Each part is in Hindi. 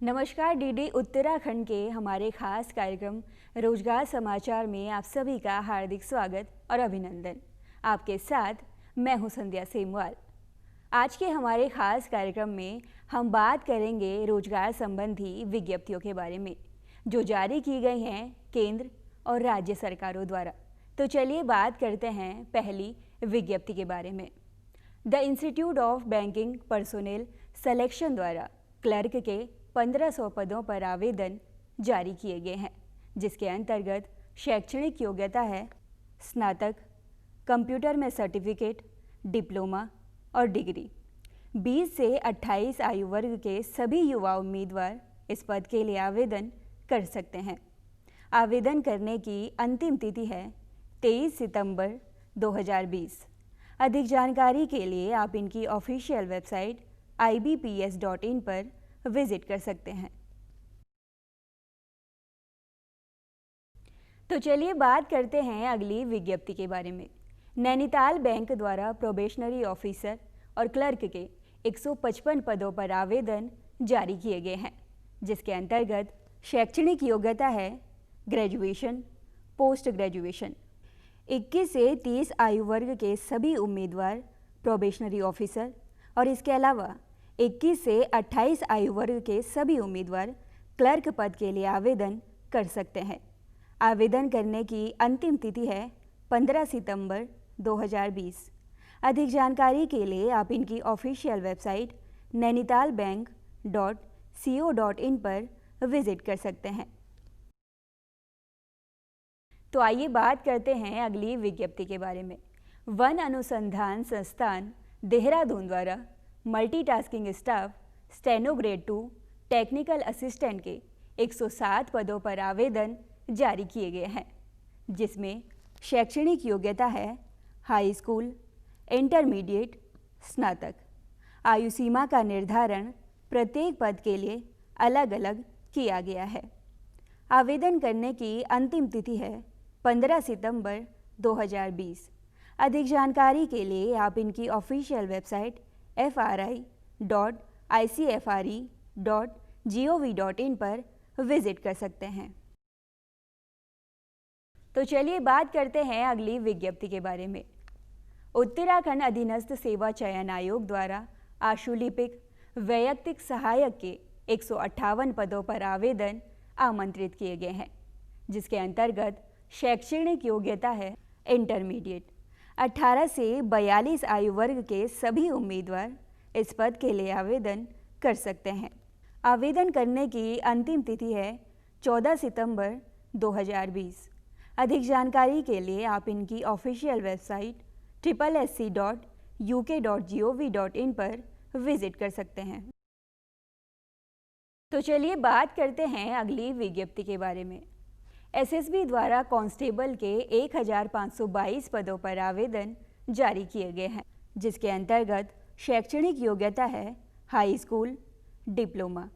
नमस्कार। डीडी उत्तराखंड के हमारे खास कार्यक्रम रोजगार समाचार में आप सभी का हार्दिक स्वागत और अभिनंदन। आपके साथ मैं हूं संध्या सेमवाल। आज के हमारे खास कार्यक्रम में हम बात करेंगे रोजगार संबंधी विज्ञप्तियों के बारे में जो जारी की गई हैं केंद्र और राज्य सरकारों द्वारा। तो चलिए बात करते हैं पहली विज्ञप्ति के बारे में। The institute of banking personnel selection द्वारा क्लर्क के 1500 पदों पर आवेदन जारी किए गए हैं, जिसके अंतर्गत शैक्षणिक योग्यता है स्नातक, कंप्यूटर में सर्टिफिकेट, डिप्लोमा और डिग्री। 20 से 28 आयु वर्ग के सभी युवा उम्मीदवार इस पद के लिए आवेदन कर सकते हैं। आवेदन करने की अंतिम तिथि है 23 सितंबर 2020। अधिक जानकारी के लिए आप इनकी ऑफिशियल वेबसाइट ibps.in पर विजिट कर सकते हैं। तो चलिए बात करते हैं अगली विज्ञप्ति के बारे में। नैनीताल बैंक द्वारा प्रोबेशनरी ऑफिसर और क्लर्क के 155 पदों पर आवेदन जारी किए गए हैं, जिसके अंतर्गत शैक्षणिक योग्यता है ग्रेजुएशन, पोस्ट ग्रेजुएशन। 21 से 30 आयु वर्ग के सभी उम्मीदवार प्रोबेशनरी ऑफिसर और इसके अलावा 21 से 28 आयु वर्ग के सभी उम्मीदवार क्लर्क पद के लिए आवेदन कर सकते हैं। आवेदन करने की अंतिम तिथि है 15 सितंबर 2020। अधिक जानकारी के लिए आप इनकी ऑफिशियल वेबसाइट nainitalbank.co.in पर विजिट कर सकते हैं। तो आइए बात करते हैं अगली विज्ञप्ति के बारे में। वन अनुसंधान संस्थान देहरादून द्वारा multitasking staff steno grade 2 technical assistant के 107 पदों पर आवेदन जारी किए गए हैं, जिसमें शैक्षणिक योग्यता है हाई स्कूल, इंटरमीडिएट, स्नातक। आयु सीमा का निर्धारण प्रत्येक पद के लिए अलग अलग किया गया है। आवेदन करने की अंतिम तिथि है 15 सितंबर 2020। अधिक जानकारी के लिए आप इनकी ऑफिशियल वेबसाइट fri.icfre.gov.in पर विजिट कर सकते हैं। तो चलिए बात करते हैं अगली विज्ञप्ति के बारे में। उत्तराखंड अधीनस्थ सेवा चयन आयोग द्वारा आशुलिपिक वैयक्तिक सहायक के 158 पदों पर आवेदन आमंत्रित किए गए हैं, जिसके अंतर्गत शैक्षणिक योग्यता है इंटरमीडिएट। 18 से 42 आयु वर्ग के सभी उम्मीदवार इस पद के लिए आवेदन कर सकते हैं। आवेदन करने की अंतिम तिथि है 14 सितंबर 2020। अधिक जानकारी के लिए आप इनकी ऑफिशियल वेबसाइट sssc.uk.gov.in पर विजिट कर सकते हैं। तो चलिए बात करते हैं अगली विज्ञप्ति के बारे में। एसएसबी द्वारा कांस्टेबल के 1522 पदों पर आवेदन जारी किए गए हैं, जिसके अंतर्गत शैक्षणिक योग्यता है हाई स्कूल, डिप्लोमा।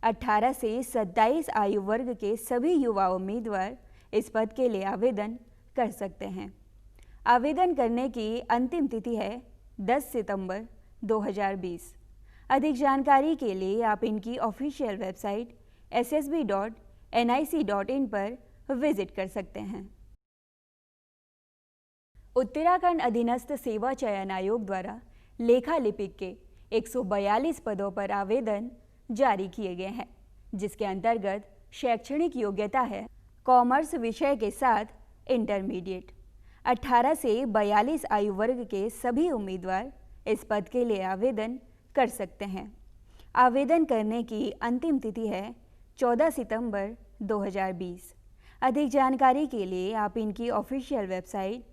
18 से 27 आयु वर्ग के सभी युवा उम्मीदवार इस पद के लिए आवेदन कर सकते हैं। आवेदन करने की अंतिम तिथि है 10 सितंबर 2020। अधिक जानकारी के लिए आप इनकी ऑफिशियल वेबसाइट ssb.nic.in पर विजिट कर सकते हैं। उत्तराखंड अधीनस्थ सेवा चयन आयोग द्वारा लेखा लिपिक के 142 पदों पर आवेदन जारी किए गए हैं, जिसके अंतर्गत शैक्षणिक योग्यता है कॉमर्स विषय के साथ इंटरमीडिएट। 18 से 42 आयु वर्ग के सभी उम्मीदवार इस पद के लिए आवेदन कर सकते हैं। आवेदन करने की अंतिम तिथि है 14 सितंबर 2020। अधिक जानकारी के लिए आप इनकी ऑफिशियल वेबसाइट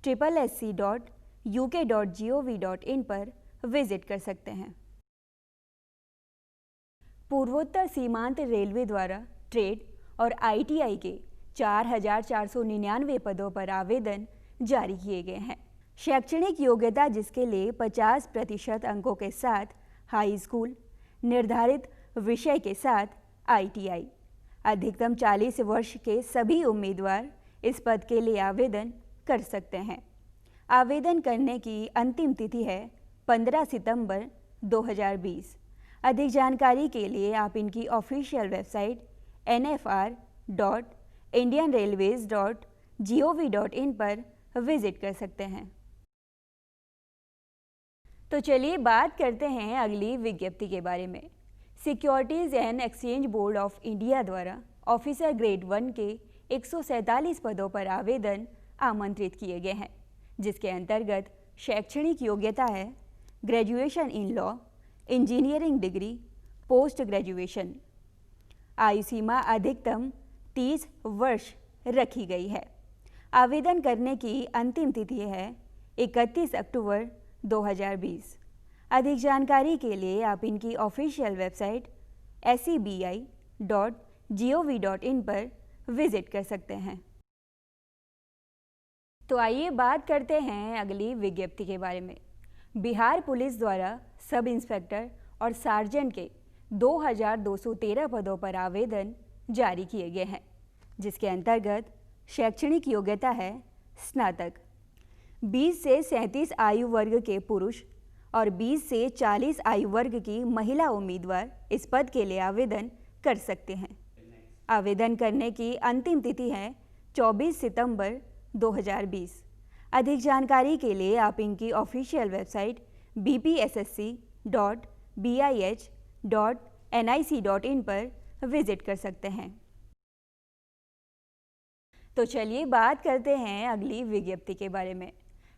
sssc.uk.gov.in पर विजिट कर सकते हैं। पूर्वोत्तर सीमांत रेलवे द्वारा ट्रेड और आईटीआई के 4499 पदों पर आवेदन जारी किए गए हैं। शैक्षणिक योग्यता जिसके लिए 50% अंकों के साथ हाई स्कूल, निर्धारित विषय के साथ आईटीआई। अधिकतम 40 वर्ष के सभी उम्मीदवार इस पद के लिए आवेदन कर सकते हैं। आवेदन करने की अंतिम तिथि है 15 सितंबर 2020। अधिक जानकारी के लिए आप इनकी ऑफिशियल वेबसाइट nfr.indianrailways.gov.in पर विजिट कर सकते हैं। तो चलिए बात करते हैं अगली विज्ञप्ति के बारे में। Securities and exchange board of India द्वारा ऑफिसर ग्रेड 1 के 147 पदों पर आवेदन आमंत्रित किए गए हैं, जिसके अंतर्गत शैक्षणिक योग्यता है graduation in law, engineering degree, post graduation. आयु सीमा अधिकतम 30 वर्ष रखी गई है। आवेदन करने की अंतिम तिथि है 31 अक्टूबर 2020। अधिक जानकारी के लिए आप इनकी ऑफिशियल वेबसाइट sebi.gov.in पर विजिट कर सकते हैं। तो आइए बात करते हैं अगली विज्ञप्ति के बारे में। बिहार पुलिस द्वारा सब इंस्पेक्टर और सार्जेंट के 2213 पदों पर आवेदन जारी किए गए हैं, जिसके अंतर्गत शैक्षणिक योग्यता है स्नातक। 20 से 37 आयु वर्ग के पुरुष और 20 से 40 आयु वर्ग की महिला उम्मीदवार इस पद के लिए आवेदन कर सकते हैं। आवेदन करने की अंतिम तिथि है 24 सितंबर 2020। अधिक जानकारी के लिए आप इनकी ऑफिशियल वेबसाइट bpssc.bih.nic.in पर विजिट कर सकते हैं। तो चलिए बात करते हैं अगली विज्ञप्ति के बारे में।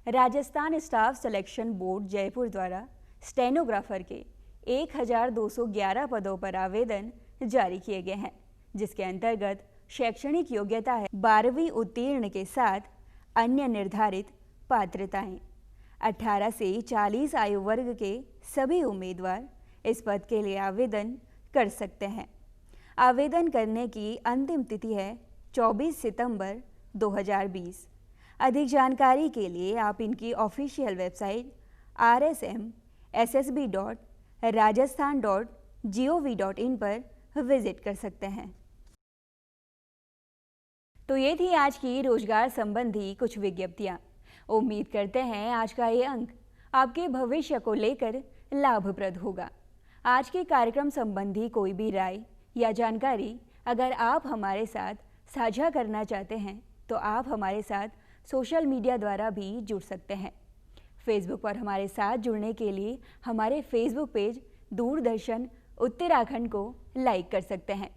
Rajasthan staff selection board Jaipur द्वारा स्टेनोग्राफर के 1211 पदों पर आवेदन जारी किए गए हैं, जिसके अंतर्गत शैक्षणिक योग्यता है 12वीं उत्तीर्ण के साथ अन्य निर्धारित पात्रताएं। 18 से 40 आयु वर्ग के सभी उम्मीदवार इस पद के लिए आवेदन कर सकते हैं। आवेदन करने की अंतिम तिथि है 24 सितंबर 2020। अधिक जानकारी के लिए आप इनकी ऑफिशियल वेबसाइट rsmssb.rajasthan.gov.in पर विजिट कर सकते हैं। तो ये थी आज की रोजगार संबंधी कुछ विज्ञप्तियां। उम्मीद करते हैं आज का ये अंक आपके भविष्य को लेकर लाभप्रद होगा। आज के कार्यक्रम संबंधी कोई भी राय या जानकारी अगर आप हमारे साथ साझा करना चाहते हैं तो आप हमारे साथ सोशल मीडिया द्वारा भी जुड़ सकते हैं। फेसबुक पर हमारे साथ जुड़ने के लिए हमारे फेसबुक पेज दूरदर्शन उत्तराखंड को लाइक कर सकते हैं।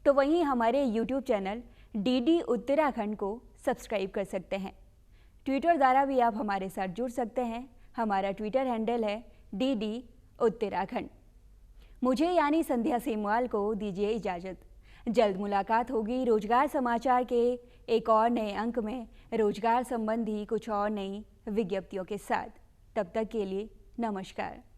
तो वहीं हमारे यूट्यूब चैनल DD उत्तराखंड को सब्सक्राइब कर सकते हैं। ट्विटर द्वारा भी आप हमारे साथ जुड़ सकते हैं। हमारा ट्विटर हैंडल है DD उत्तराखंड। मुझे यानी संध्या सेमवाल को दीजिए इजाज़त। जल्द मुलाकात होगी रोजगार समाचार के एक और नए अंक में रोजगार संबंधी कुछ और नई विज्ञप्तियों के साथ। तब तक के लिए नमस्कार।